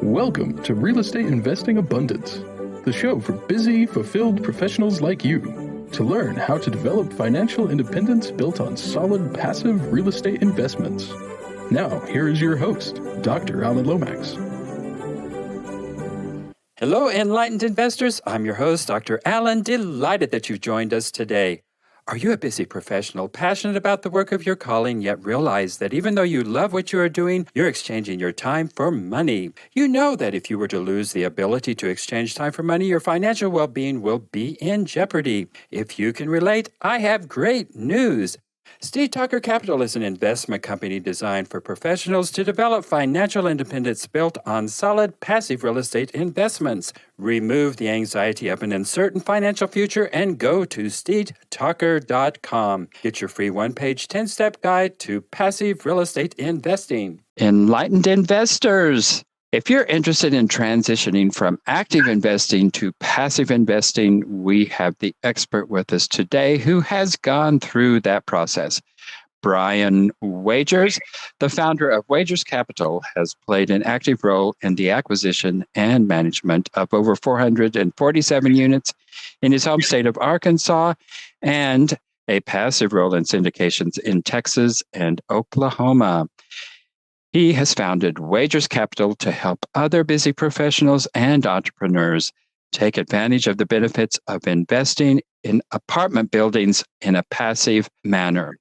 Welcome to Real Estate Investing Abundance, the show for busy, fulfilled professionals like you to learn how to develop financial independence built on solid, passive real estate investments. Now, here is your host, Dr. Alan Lomax. Hello, enlightened investors. I'm your host, Dr. Alan. Delighted that you've joined us today. Are you a busy professional, passionate about the work of your calling, yet realize that even though you love what you are doing, you're exchanging your time for money? You know that if you were to lose the ability to exchange time for money, your financial well-being will be in jeopardy. If you can relate, I have great news. Steed Tucker Capital is an investment company designed for professionals to develop financial independence built on solid, passive real estate investments. Remove the anxiety of an uncertain financial future and go to steedtucker.com. Get your free one-page 10-step guide to passive real estate investing. Enlightened investors! If you're interested in transitioning from active investing to passive investing, we have the expert with us today who has gone through that process. Brian Wagers, the founder of Wagers Capital, has played an active role in the acquisition and management of over 447 units in his home state of Arkansas and a passive role in syndications in Texas and Oklahoma. He has founded Wagers Capital to help other busy professionals and entrepreneurs take advantage of the benefits of investing in apartment buildings in a passive manner.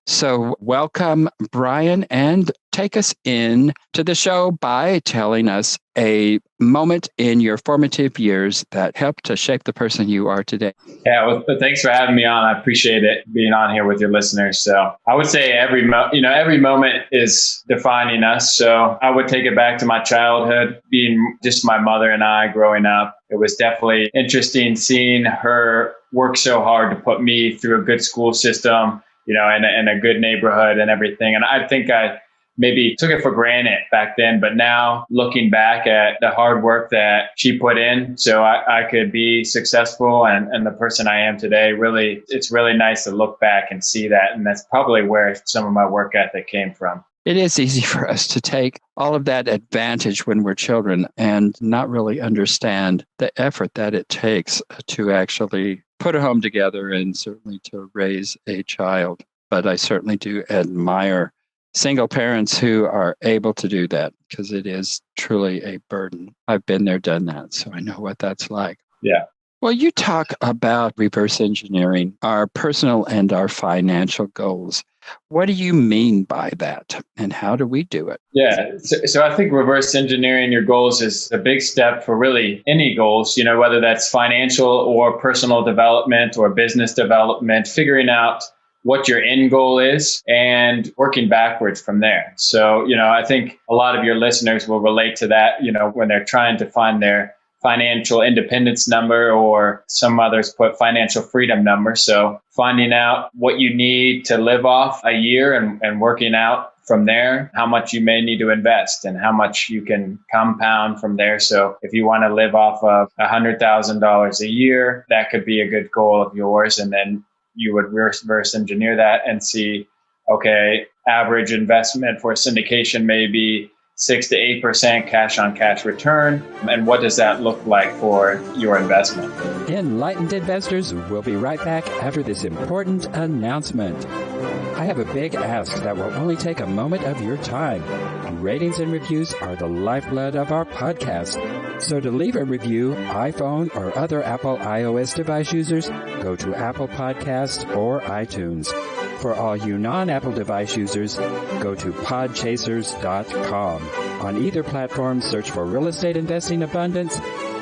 So welcome, Brian, and take us in to the show by telling us a moment in your formative years that helped to shape the person you are today. Yeah, well, thanks for having me on. I appreciate it being on here with your listeners. So I would say every moment is defining us. So I would take it back to my childhood, being just my mother and I growing up. It was definitely interesting seeing her work so hard to put me through a good school system, in a good neighborhood and everything. And I think I maybe took it for granted back then, but now looking back at the hard work that she put in so I could be successful and the person I am today, really, it's really nice to look back and see that. And that's probably where some of my work ethic came from. It is easy for us to take all of that advantage when we're children and not really understand the effort that it takes to actually put a home together and certainly to raise a child. But I certainly do admire single parents who are able to do that because it is truly a burden. I've been there, done that, so I know what that's like. Yeah. Well, you talk about reverse engineering our personal and our financial goals. What do you mean by that, and how do we do it? Yeah, so I think reverse engineering your goals is a big step for really any goals, whether that's financial or personal development or business development, figuring out what your end goal is and working backwards from there. So, I think a lot of your listeners will relate to that, when they're trying to find their financial independence number, or some others put financial freedom number. So finding out what you need to live off a year and working out from there how much you may need to invest and how much you can compound from there. So if you want to live off of $100,000 a year, that could be a good goal of yours. And then you would reverse engineer that and see, okay, average investment for a syndication may be 6 to 8% cash on cash return. And what does that look like for your investment? Enlightened investors will be right back after this important announcement. I have a big ask that will only take a moment of your time. Ratings and reviews are the lifeblood of our podcast. So to leave a review, iPhone or other Apple iOS device users, go to Apple Podcasts or iTunes. For all you non-Apple device users, go to podchasers.com. On either platform, search for Real Estate Investing Abundance.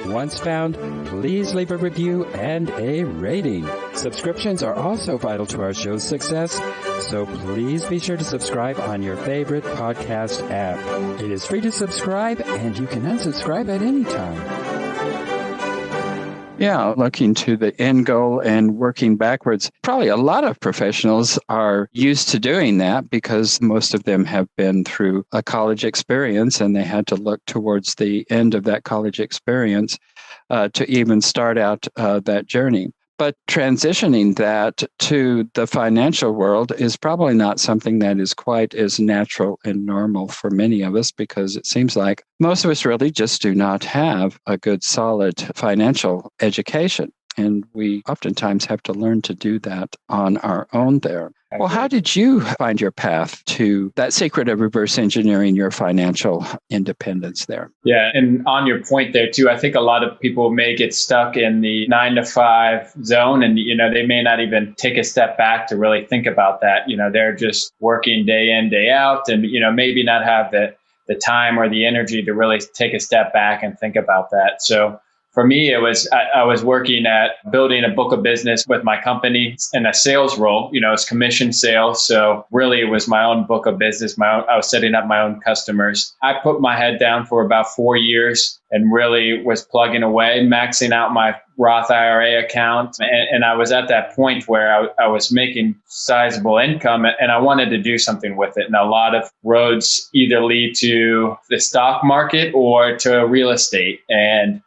Once found, please leave a review and a rating. Subscriptions are also vital to our show's success, so please be sure to subscribe on your favorite podcast app. It is free to subscribe, and you can unsubscribe at any time. Yeah, looking to the end goal and working backwards. Probably a lot of professionals are used to doing that because most of them have been through a college experience and they had to look towards the end of that college experience to even start out that journey. But transitioning that to the financial world is probably not something that is quite as natural and normal for many of us, because it seems like most of us really just do not have a good, solid financial education. And we oftentimes have to learn to do that on our own there. Well, how did you find your path to that secret of reverse engineering your financial independence there? Yeah. And on your point there too, I think a lot of people may get stuck in the 9 to 5 zone, and, they may not even take a step back to really think about that. They're just working day in, day out, and, maybe not have the time or the energy to really take a step back and think about that. So for me, I was working at building a book of business with my company in a sales role. It's commission sales. So really it was my own book of business. I was setting up my own customers. I put my head down for about 4 years and really was plugging away, maxing out my Roth IRA account. And I was at that point where I was making sizable income, and I wanted to do something with it. And a lot of roads either lead to the stock market or to real estate. And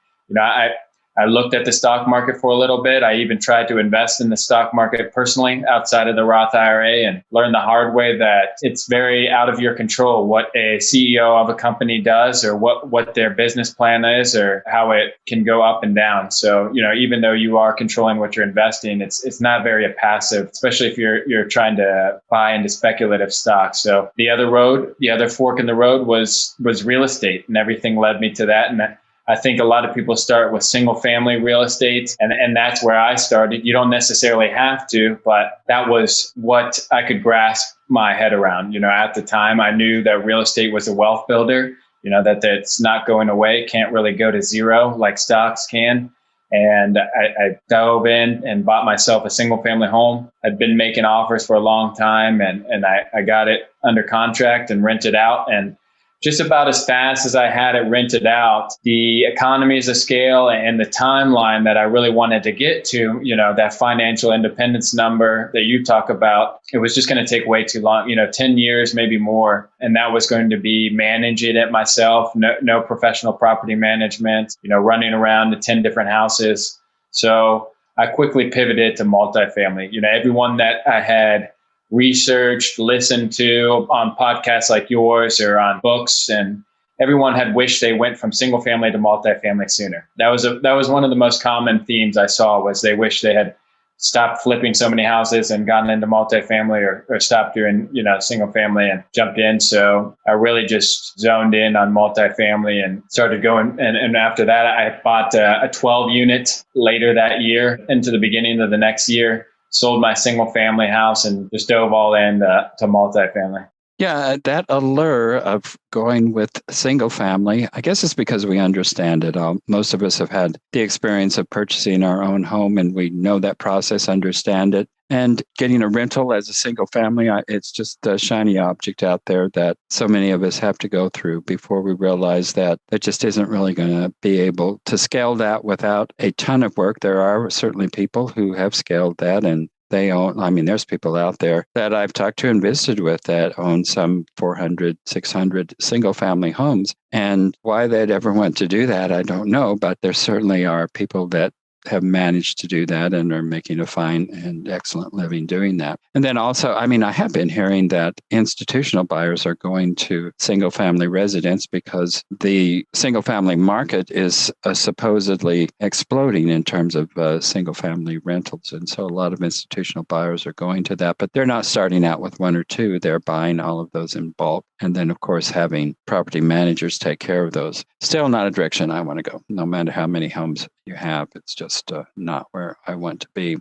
I looked at the stock market for a little bit. I even tried to invest in the stock market personally outside of the Roth IRA, and learned the hard way that it's very out of your control what a CEO of a company does, or what their business plan is, or how it can go up and down. So, even though you are controlling what you're investing, it's not very passive, especially if you're trying to buy into speculative stocks. So the other fork in the road was real estate, and everything led me to that. And I think a lot of people start with single family real estate, and that's where I started. You don't necessarily have to, but that was what I could grasp my head around. At the time, I knew that real estate was a wealth builder, that it's not going away, can't really go to zero like stocks can. And I dove in and bought myself a single family home. I'd been making offers for a long time, and I got it under contract and rented out. And just about as fast as I had it rented out, the economies of scale and the timeline that I really wanted to get to, that financial independence number that you talk about, it was just going to take way too long, 10 years, maybe more. And that was going to be managing it myself, no professional property management, running around to 10 different houses. So I quickly pivoted to multifamily. Everyone that I had researched, listened to on podcasts like yours or on books, and everyone had wished they went from single family to multifamily sooner. That was one of the most common themes I saw, was they wish they had stopped flipping so many houses and gotten into multifamily, or stopped doing, single family and jumped in. So I really just zoned in on multifamily and started going. And after that, I bought a 12 unit later that year into the beginning of the next year. Sold my single family house and just dove all in to multifamily. Yeah, that allure of going with single family, I guess it's because we understand it all. Most of us have had the experience of purchasing our own home, and we know that process, understand it. And getting a rental as a single family, it's just a shiny object out there that so many of us have to go through before we realize that it just isn't really going to be able to scale that without a ton of work. There are certainly people who have scaled that, and they own, there's people out there that I've talked to and visited with that own some 400, 600 single family homes. And why they'd ever want to do that, I don't know. But there certainly are people that have managed to do that and are making a fine and excellent living doing that. And then also, I have been hearing that institutional buyers are going to single family residents because the single family market is supposedly exploding in terms of single family rentals. And so a lot of institutional buyers are going to that, but they're not starting out with one or two. They're buying all of those in bulk. And then, of course, having property managers take care of those. Still not a direction I want to go, no matter how many homes you have. It's just not where I want to be.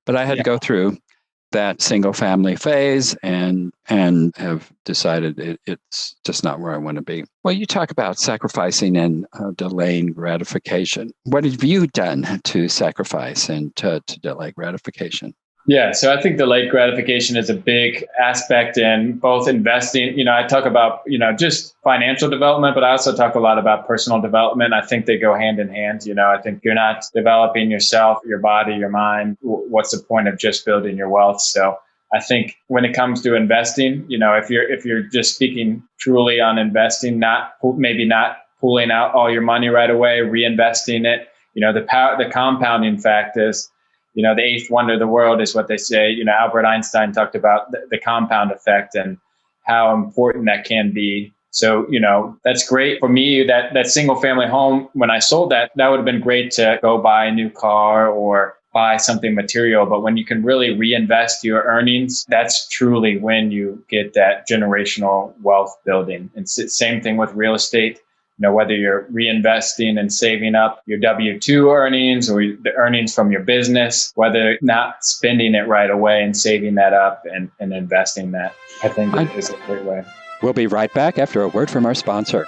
But I had to go through that single family phase and have decided it's just not where I want to be. Well, you talk about sacrificing and delaying gratification. What have you done to sacrifice and to delay gratification? Yeah, so I think delayed gratification is a big aspect in both investing. I talk about, just financial development, but I also talk a lot about personal development. I think they go hand in hand. I think you're not developing yourself, your body, your mind. What's the point of just building your wealth? So I think when it comes to investing, if you're just speaking truly on investing, maybe not pulling out all your money right away, reinvesting it, the compounding fact is, the eighth wonder of the world is what they say. Albert Einstein talked about the compound effect and how important that can be. So, that's great for me. That single family home, when I sold that would have been great to go buy a new car or buy something material. But when you can really reinvest your earnings, that's truly when you get that generational wealth building. And same thing with real estate. Whether you're reinvesting and saving up your W-2 earnings or the earnings from your business, whether not spending it right away and saving that up and investing that, I think is a great way. We'll be right back after a word from our sponsor.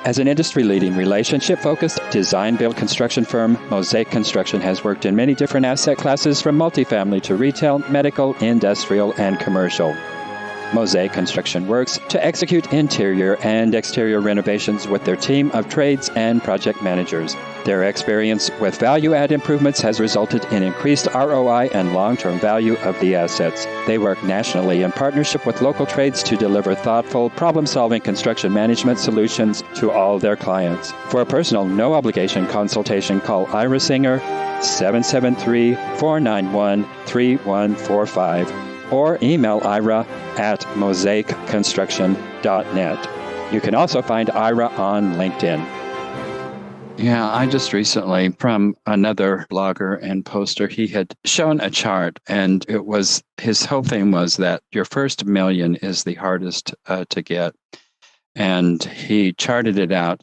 As an industry-leading, relationship-focused, design-build construction firm, Mosaic Construction has worked in many different asset classes from multifamily to retail, medical, industrial, and commercial. Mosaic Construction works to execute interior and exterior renovations with their team of trades and project managers. Their experience with value-add improvements has resulted in increased ROI and long-term value of the assets. They work nationally in partnership with local trades to deliver thoughtful, problem-solving construction management solutions to all their clients. For a personal, no-obligation consultation, call Ira Singer, 773-491-3145. or email Ira at mosaicconstruction.net. You can also find Ira on LinkedIn. Yeah, I just recently, from another blogger and poster, he had shown a chart, and his whole thing was that your first million is the hardest to get. And he charted it out,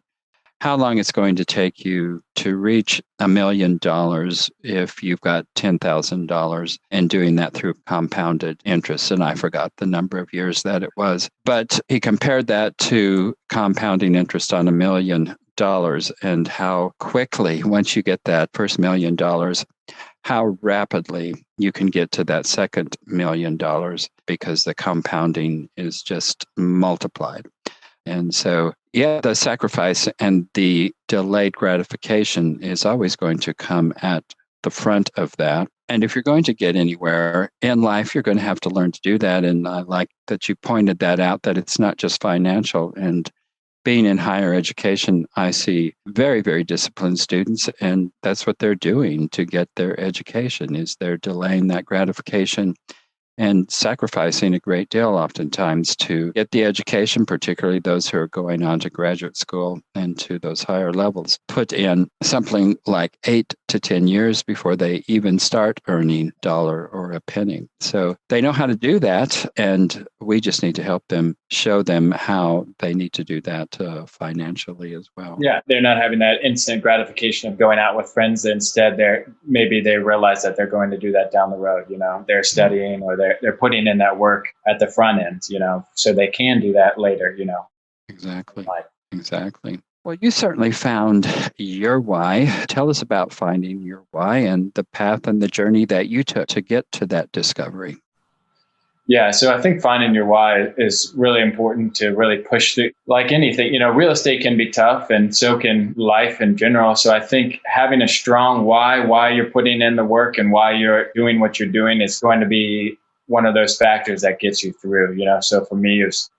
how long it's going to take you to reach $1 million if you've got $10,000, and doing that through compounded interest. And I forgot the number of years that it was. But he compared that to compounding interest on $1 million and how quickly, once you get that first $1 million, how rapidly you can get to that second $1 million because the compounding is just multiplied. And so, the sacrifice and the delayed gratification is always going to come at the front of that. And if you're going to get anywhere in life, you're going to have to learn to do that. And I like that you pointed that out, that it's not just financial. And being in higher education, I see very, very disciplined students, and that's what they're doing to get their education, is they're delaying that gratification and sacrificing a great deal oftentimes to get the education, particularly those who are going on to graduate school and to those higher levels, put in something like 8 to 10 years before they even start earning $1 or a penny. So they know how to do that, and we just need to help them, show them how they need to do that financially as well. Yeah, they're not having that instant gratification of going out with friends. Instead, maybe they realize that they're going to do that down the road. They're studying, or they're putting in that work at the front end, so they can do that later, Exactly. Well, you certainly found your why. Tell us about finding your why and the path and the journey that you took to get to that discovery. Yeah, so I think finding your why is really important to really push through. Like anything, real estate can be tough, and so can life in general. So I think having a strong why you're putting in the work and why you're doing what you're doing, is going to be one of those factors that gets you through. So for me, it was,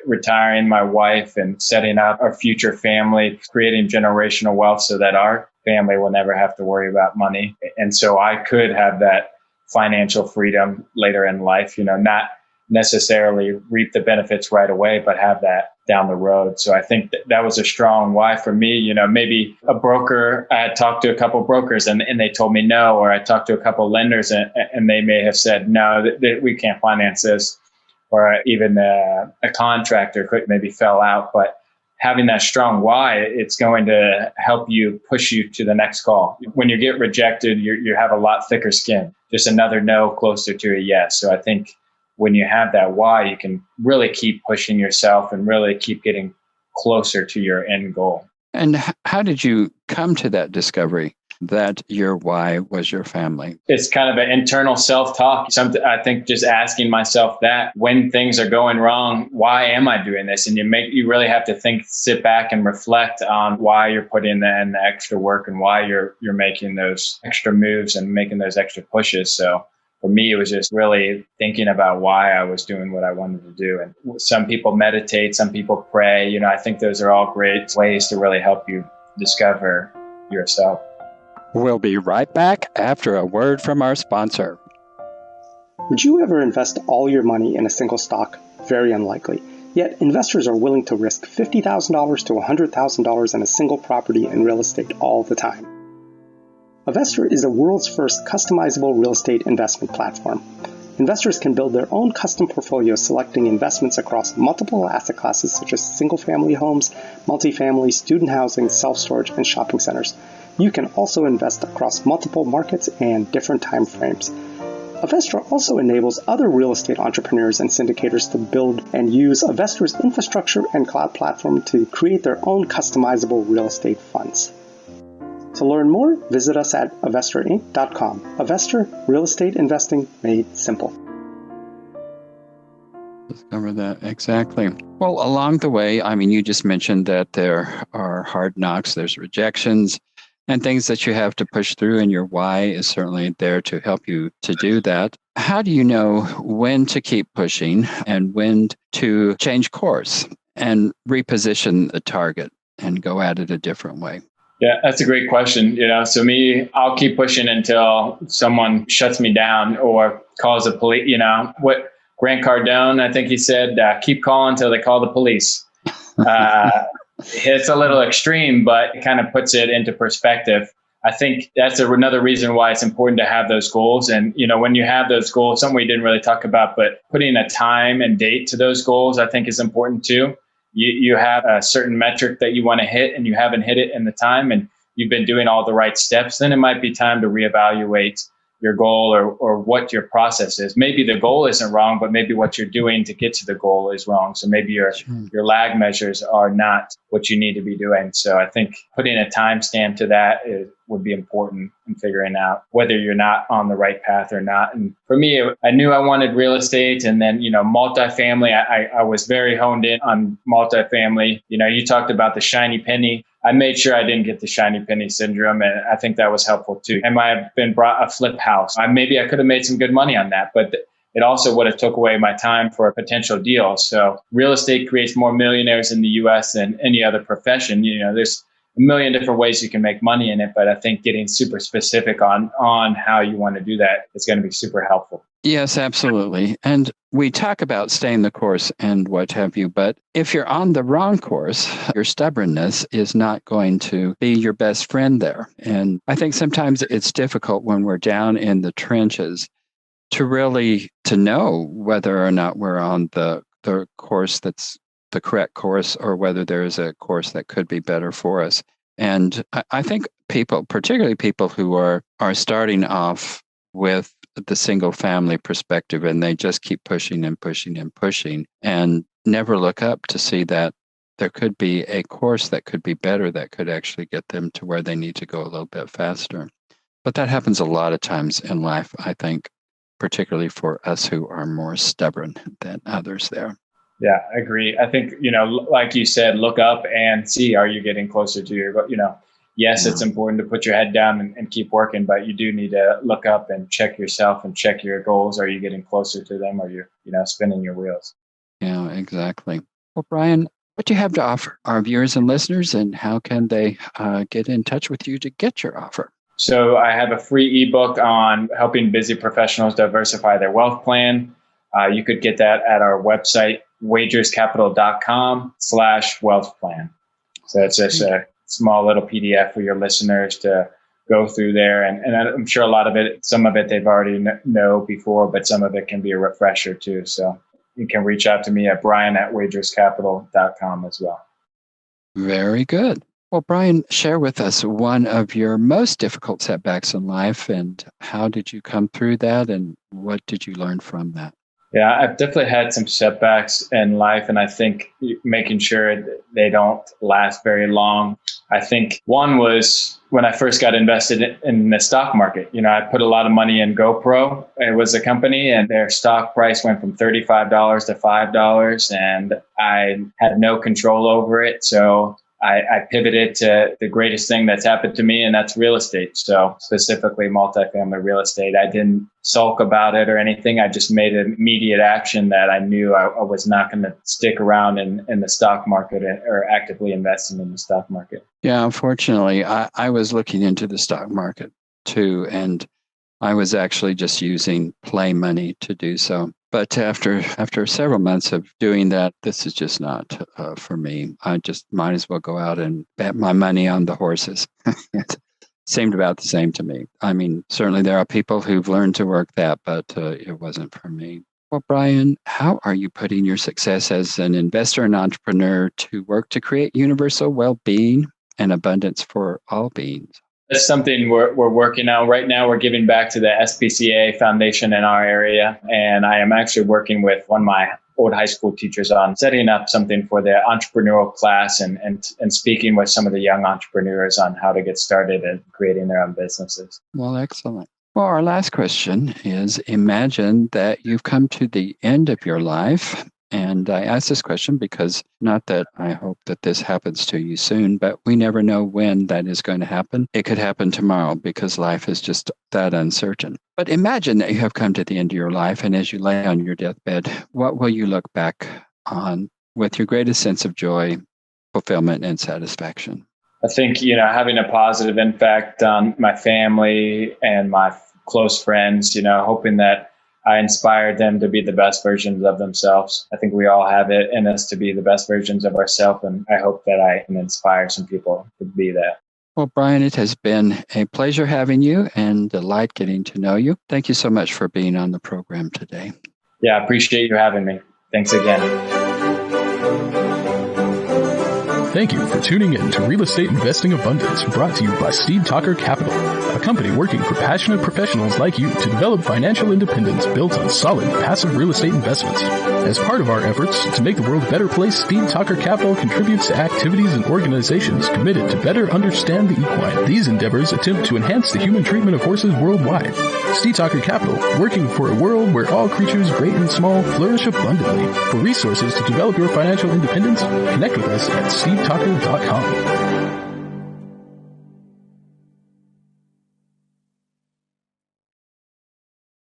retiring my wife and setting up our future family, creating generational wealth so that our family will never have to worry about money. And so I could have that financial freedom later in life, not necessarily reap the benefits right away, but have that down the road. So I think that was a strong why for me. Maybe a broker, I had talked to a couple of brokers and they told me no, or I talked to a couple of lenders and they may have said, no, that we can't finance this, or even a contractor could maybe fell out. But having that strong why, it's going to help you push you to the next call. When you get rejected, you have a lot thicker skin. Just another no closer to a yes. So I think when you have that why, you can really keep pushing yourself and really keep getting closer to your end goal. And how did you come to that discovery that your why was your family? It's kind of an internal self-talk. I think just asking myself that when things are going wrong, why am I doing this? And you really have to sit back and reflect on why you're putting in the extra work and why you're making those extra moves and making those extra pushes. So for me, it was just really thinking about why I was doing what I wanted to do. And some people meditate, some people pray. I think those are all great ways to really help you discover yourself. We'll be right back after a word from our sponsor. Would you ever invest all your money in a single stock? Very unlikely. Yet investors are willing to risk $50,000 to $100,000 in a single property in real estate all the time. Avestor is the world's first customizable real estate investment platform. Investors can build their own custom portfolios selecting investments across multiple asset classes such as single-family homes, multifamily, student housing, self-storage, and shopping centers. You can also invest across multiple markets and different time frames. Avestor also enables other real estate entrepreneurs and syndicators to build and use Avestor's infrastructure and cloud platform to create their own customizable real estate funds. To learn more, visit us at avestorinc.com. Avestor, real estate investing made simple. Let's cover that. Exactly. Well, along the way, you just mentioned that there are hard knocks, there's rejections, and things that you have to push through, and your why is certainly there to help you to do that. How do you know when to keep pushing and when to change course and reposition the target and go at it a different way? Yeah, that's a great question. So me, I'll keep pushing until someone shuts me down or calls the police. What Grant Cardone, I think he said, keep calling until they call the police. It's a little extreme, but it kind of puts it into perspective. I think that's another reason why it's important to have those goals. And, when you have those goals, something we didn't really talk about, but putting a time and date to those goals, I think is important too. You have a certain metric that you want to hit and you haven't hit it in the time and you've been doing all the right steps, then it might be time to reevaluate your goal or what your process is. Maybe the goal isn't wrong, but maybe what you're doing to get to the goal is wrong. So maybe your lag measures are not what you need to be doing. So I think putting a timestamp to that would be important in figuring out whether you're not on the right path or not. And for me, I knew I wanted real estate, and then, multifamily, I was very honed in on multifamily. You talked about the shiny penny. I made sure I didn't get the shiny penny syndrome, and I think that was helpful too. I might have been brought a flip house. Maybe I could have made some good money on that, but it also would have took away my time for a potential deal. So real estate creates more millionaires in the U.S. than any other profession. There's a million different ways you can make money in it, but I think getting super specific on how you want to do that is going to be super helpful. Yes, absolutely. And we talk about staying the course and what have you, but if you're on the wrong course, your stubbornness is not going to be your best friend there. And I think sometimes it's difficult when we're down in the trenches to really to know whether or not we're on the course that's the correct course or whether there is a course that could be better for us. And I think people, particularly people who are starting off with the single family perspective and they just keep pushing and pushing and pushing and never look up to see that there could be a course that could be better, that could actually get them to where they need to go a little bit faster. But that happens a lot of times in life, I think, particularly for us who are more stubborn than others there. Yeah, I agree. I think, like you said, look up and see, are you getting closer to your, yes, it's important to put your head down and keep working, but you do need to look up and check yourself and check your goals. Are you getting closer to them, or you're, spinning your wheels? Yeah, exactly. Well, Brian, what do you have to offer our viewers and listeners, and how can they get in touch with you to get your offer? So I have a free ebook on helping busy professionals diversify their wealth plan. You could get that at our website, wagerscapital.com/wealth plan. So it's just a small little PDF for your listeners to go through there. And I'm sure a lot of it, some of it they've already know before, but some of it can be a refresher too. So you can reach out to me at brian@wagerscapital.com as well. Very good. Well, Brian, share with us one of your most difficult setbacks in life, and how did you come through that, and what did you learn from that? Yeah, I've definitely had some setbacks in life, and I think making sure they don't last very long. I think one was when I first got invested in the stock market. I put a lot of money in GoPro. It was a company, and their stock price went from $35 to $5, and I had no control over it. So I pivoted to the greatest thing that's happened to me, and that's real estate. So specifically multifamily real estate. I didn't sulk about it or anything. I just made an immediate action that I knew I was not going to stick around in the stock market or actively investing in the stock market. Yeah, unfortunately, I was looking into the stock market too, and I was actually just using play money to do so. But after several months of doing that, this is just not for me. I just might as well go out and bet my money on the horses. It seemed about the same to me. I mean, certainly there are people who've learned to work that, but it wasn't for me. Well, Brian, how are you putting your success as an investor and entrepreneur to work to create universal well-being and abundance for all beings? That's something we're working on. Right now, we're giving back to the SPCA Foundation in our area. And I am actually working with one of my old high school teachers on setting up something for the entrepreneurial class and speaking with some of the young entrepreneurs on how to get started and creating their own businesses. Well, excellent. Well, our last question is, imagine that you've come to the end of your life. And I ask this question because not that I hope that this happens to you soon, but we never know when that is going to happen. It could happen tomorrow because life is just that uncertain. But imagine that you have come to the end of your life, and as you lay on your deathbed, what will you look back on with your greatest sense of joy, fulfillment, and satisfaction? I think, having a positive impact on my family and my close friends, hoping that I inspired them to be the best versions of themselves. I think we all have it in us to be the best versions of ourselves, and I hope that I can inspire some people to be that. Well, Brian, it has been a pleasure having you and a delight getting to know you. Thank you so much for being on the program today. Yeah, I appreciate you having me. Thanks again. Thank you for tuning in to Real Estate Investing Abundance, brought to you by Steve Talker Capital, a company working for passionate professionals like you to develop financial independence built on solid, passive real estate investments. As part of our efforts to make the world a better place, Steve Talker Capital contributes to activities and organizations committed to better understand the equine. These endeavors attempt to enhance the human treatment of horses worldwide. Steve Talker Capital, working for a world where all creatures, great and small, flourish abundantly. For resources to develop your financial independence, connect with us at stevetalker.com.